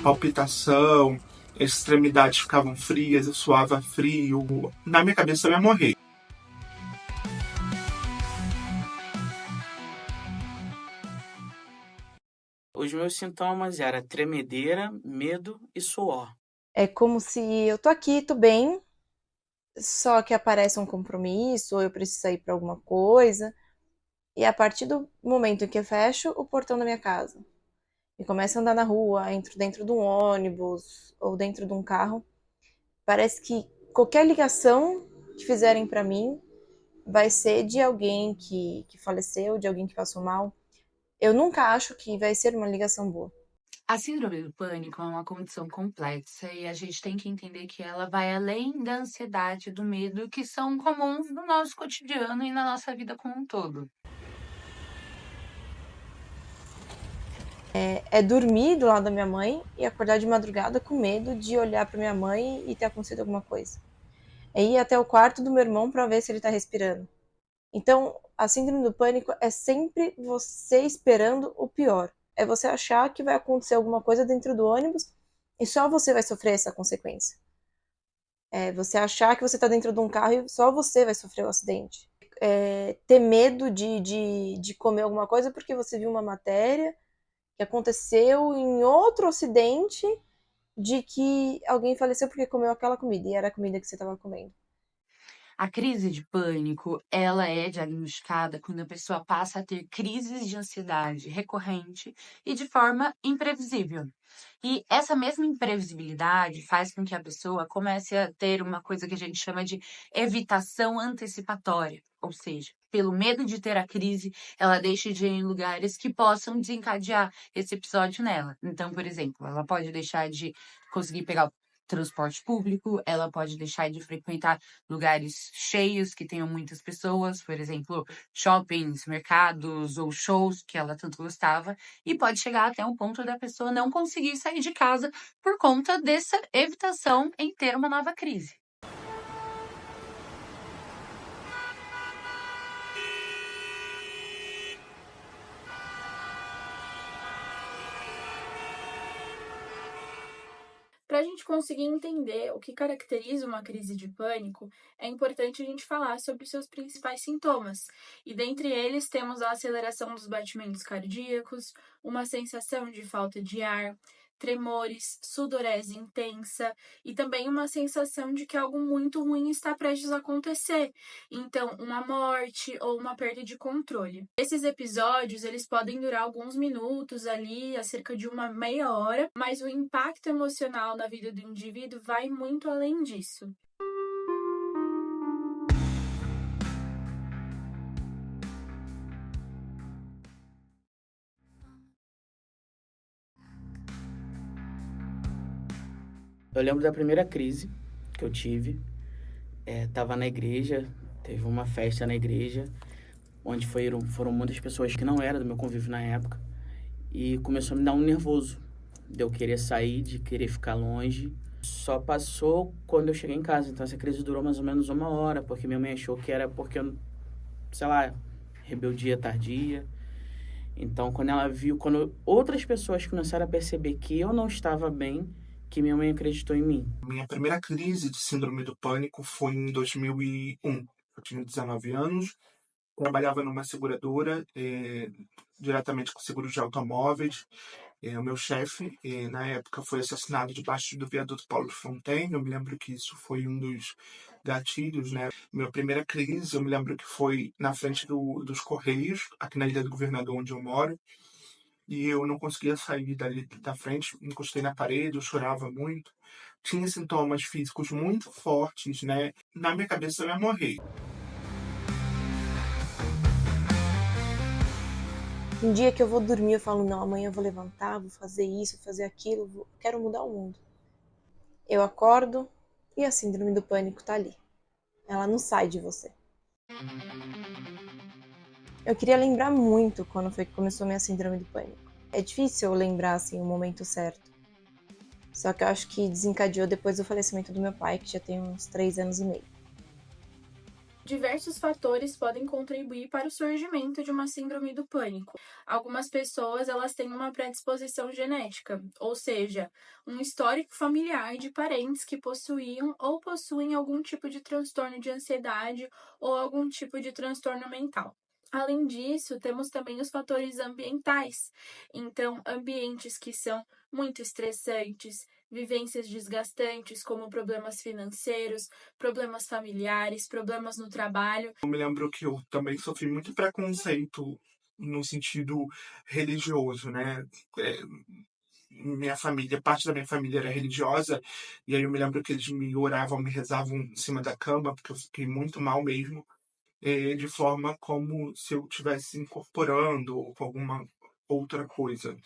palpitação, as extremidades ficavam frias, eu suava frio. Na minha cabeça eu ia morrer. Os meus sintomas eram tremedeira, medo e suor. É como se eu tô aqui, tô bem, só que aparece um compromisso, ou eu preciso sair para alguma coisa, e a partir do momento em que eu fecho o portão da minha casa e começo a andar na rua, entro dentro de um ônibus ou dentro de um carro, parece que qualquer ligação que fizerem para mim vai ser de alguém que faleceu, de alguém que passou mal. Eu nunca acho que vai ser uma ligação boa. A síndrome do pânico é uma condição complexa e a gente tem que entender que ela vai além da ansiedade e do medo que são comuns no nosso cotidiano e na nossa vida como um todo. É dormir do lado da minha mãe e acordar de madrugada com medo de olhar para minha mãe e ter acontecido alguma coisa. É ir até o quarto do meu irmão para ver se ele está respirando. Então, a síndrome do pânico é sempre você esperando o pior. É você achar que vai acontecer alguma coisa dentro do ônibus e só você vai sofrer essa consequência. É você achar que você está dentro de um carro e só você vai sofrer o acidente. É ter medo de comer alguma coisa porque você viu uma matéria que aconteceu em outro acidente de que alguém faleceu porque comeu aquela comida e era a comida que você estava comendo. A crise de pânico, ela é diagnosticada quando a pessoa passa a ter crises de ansiedade recorrente e de forma imprevisível. E essa mesma imprevisibilidade faz com que a pessoa comece a ter uma coisa que a gente chama de evitação antecipatória, ou seja, pelo medo de ter a crise, ela deixa de ir em lugares que possam desencadear esse episódio nela. Então, por exemplo, ela pode deixar de conseguir pegar o transporte público, ela pode deixar de frequentar lugares cheios que tenham muitas pessoas, por exemplo, shoppings, mercados ou shows que ela tanto gostava, e pode chegar até um ponto da pessoa não conseguir sair de casa por conta dessa evitação em ter uma nova crise. Para a gente conseguir entender o que caracteriza uma crise de pânico, é importante a gente falar sobre os seus principais sintomas. E dentre eles temos a aceleração dos batimentos cardíacos, uma sensação de falta de ar, tremores, sudorese intensa e também uma sensação de que algo muito ruim está prestes a acontecer. Então, uma morte ou uma perda de controle. Esses episódios, eles podem durar alguns minutos ali, a cerca de uma meia hora, mas o impacto emocional na vida do indivíduo vai muito além disso. Eu lembro da primeira crise que eu tive. Tava na igreja, teve uma festa na igreja, onde foram muitas pessoas que não eram do meu convívio na época. E começou a me dar um nervoso, de eu querer sair, de querer ficar longe. Só passou quando eu cheguei em casa. Então essa crise durou mais ou menos uma hora, porque minha mãe achou que era porque eu, sei lá, rebeldia tardia. Então quando outras pessoas começaram a perceber que eu não estava bem, que minha mãe acreditou em mim. Minha primeira crise de síndrome do pânico foi em 2001. Eu tinha 19 anos, trabalhava numa seguradora, diretamente com seguros de automóveis. O meu chefe, na época, foi assassinado debaixo do viaduto Paulo Fontaine. Eu me lembro que isso foi um dos gatilhos, né? Minha primeira crise, eu me lembro que foi na frente dos Correios, aqui na Ilha do Governador, onde eu moro. E eu não conseguia sair dali da frente, encostei na parede, eu chorava muito. Tinha sintomas físicos muito fortes, né? Na minha cabeça eu ia morrer. Um dia que eu vou dormir, eu falo, não, amanhã eu vou levantar, vou fazer isso, vou fazer aquilo, quero mudar o mundo. Eu acordo e a síndrome do pânico tá ali. Ela não sai de você. Eu queria lembrar muito quando foi que começou a minha síndrome do pânico. É difícil eu lembrar, assim, o momento certo. Só que eu acho que desencadeou depois do falecimento do meu pai, que já tem uns 3 anos e meio. Diversos fatores podem contribuir para o surgimento de uma síndrome do pânico. Algumas pessoas elas têm uma predisposição genética, ou seja, um histórico familiar de parentes que possuíam ou possuem algum tipo de transtorno de ansiedade ou algum tipo de transtorno mental. Além disso, temos também os fatores ambientais. Então, ambientes que são muito estressantes, vivências desgastantes, como problemas financeiros, problemas familiares, problemas no trabalho. Eu me lembro que eu também sofri muito preconceito no sentido religioso, né? É, minha família, parte da minha família era religiosa, e aí eu me lembro que eles me oravam, me rezavam em cima da cama, porque eu fiquei muito mal mesmo, de forma como se eu estivesse incorporando com alguma outra coisa.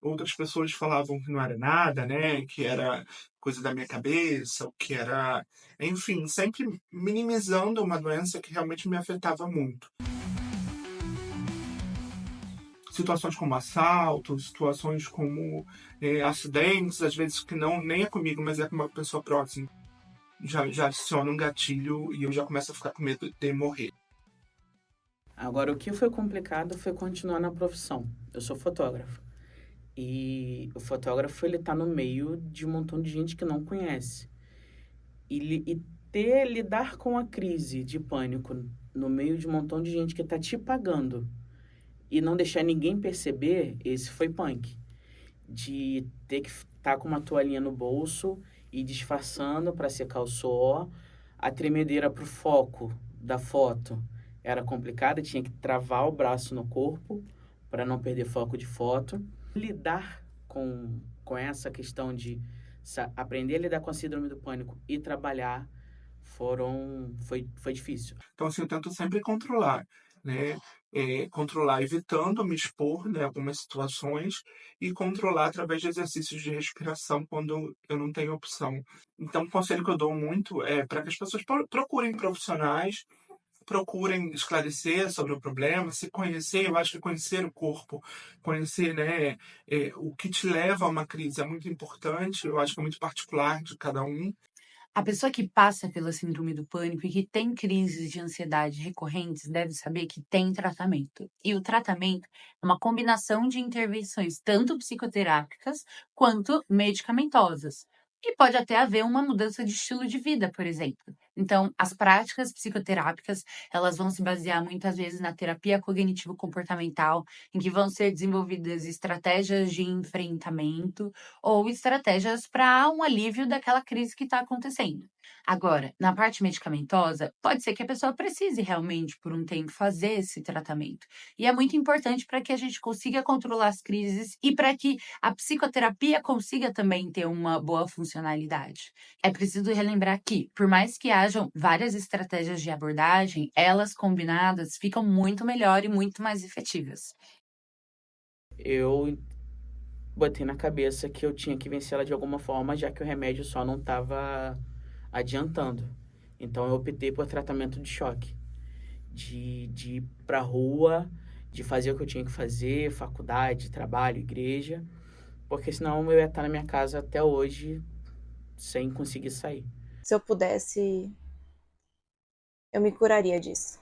Outras pessoas falavam que não era nada, né? Que era coisa da minha cabeça, ou que era. Enfim, sempre minimizando uma doença que realmente me afetava muito. Situações como assalto, situações como acidentes, às vezes que não nem é comigo, mas é com uma pessoa próxima. Já adiciona um gatilho e eu já começo a ficar com medo de morrer. Agora, o que foi complicado foi continuar na profissão. Eu sou fotógrafo. E o fotógrafo, ele tá no meio de um montão de gente que não conhece. E lidar com a crise de pânico no meio de um montão de gente que tá te pagando e não deixar ninguém perceber, esse foi punk. De ter que estar com uma toalhinha no bolso e disfarçando para secar o suor. A tremedeira pro foco da foto era complicada, tinha que travar o braço no corpo para não perder foco de foto. Lidar com essa questão de aprender a lidar com a síndrome do pânico e trabalhar foi difícil. Então, assim, eu tento sempre controlar, né? Controlar evitando me expor, né, algumas situações e controlar através de exercícios de respiração quando eu não tenho opção. Então, o conselho que eu dou muito é para que as pessoas procurem profissionais, procurem esclarecer sobre o problema, se conhecer. Eu acho que conhecer o corpo, conhecer, né, o que te leva a uma crise é muito importante. Eu acho que é muito particular de cada um. A pessoa que passa pela síndrome do pânico e que tem crises de ansiedade recorrentes deve saber que tem tratamento. E o tratamento é uma combinação de intervenções tanto psicoterápicas quanto medicamentosas. E pode até haver uma mudança de estilo de vida, por exemplo. Então, as práticas psicoterápicas, elas vão se basear muitas vezes na terapia cognitivo-comportamental, em que vão ser desenvolvidas estratégias de enfrentamento ou estratégias para um alívio daquela crise que está acontecendo. Agora, na parte medicamentosa, pode ser que a pessoa precise realmente, por um tempo, fazer esse tratamento. E é muito importante para que a gente consiga controlar as crises e para que a psicoterapia consiga também ter uma boa funcionalidade. É preciso relembrar que, por mais que hajam várias estratégias de abordagem, elas combinadas ficam muito melhor e muito mais efetivas. Eu botei na cabeça que eu tinha que vencer ela de alguma forma, já que o remédio só não estava adiantando. Então eu optei por tratamento de choque, de ir pra rua, de fazer o que eu tinha que fazer, faculdade, trabalho, igreja, porque senão eu ia estar na minha casa até hoje sem conseguir sair. Se eu pudesse, eu me curaria disso.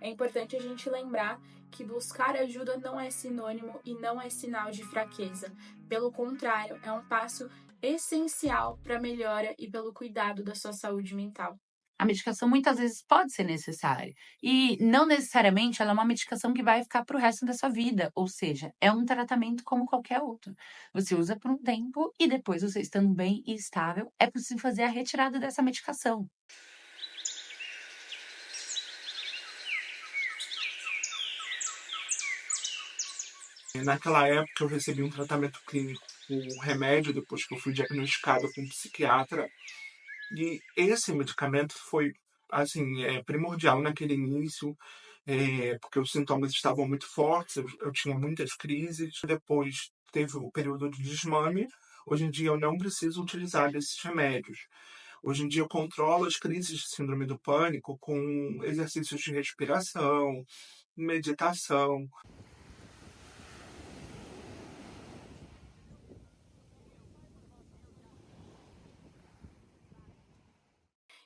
É importante a gente lembrar que buscar ajuda não é sinônimo e não é sinal de fraqueza. Pelo contrário, é um passo essencial para a melhora e pelo cuidado da sua saúde mental. A medicação muitas vezes pode ser necessária. E não necessariamente ela é uma medicação que vai ficar para o resto da sua vida. Ou seja, é um tratamento como qualquer outro. Você usa por um tempo e depois, você estando bem e estável, é possível fazer a retirada dessa medicação. Naquela época eu recebi um tratamento clínico com remédio depois que eu fui diagnosticado com um psiquiatra. E esse medicamento foi, assim, primordial naquele início, porque os sintomas estavam muito fortes, eu tinha muitas crises. Depois teve o período de desmame. Hoje em dia eu não preciso utilizar desses remédios. Hoje em dia eu controlo as crises de síndrome do pânico com exercícios de respiração, meditação.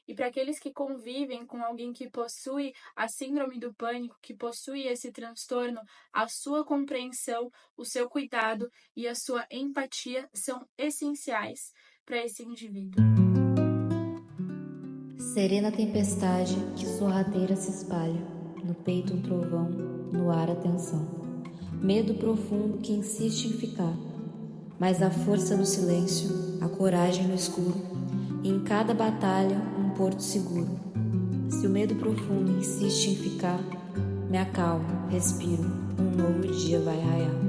E para aqueles que convivem com alguém que possui a síndrome do pânico, que possui esse transtorno, a sua compreensão, o seu cuidado e a sua empatia são essenciais para esse indivíduo. Serena tempestade que sorrateira se espalha, no peito um trovão, no ar a tensão. Medo profundo que insiste em ficar, mas a força no silêncio, a coragem no escuro, e em cada batalha um porto seguro. Se o medo profundo insiste em ficar, me acalmo, respiro, um novo dia vai raiar.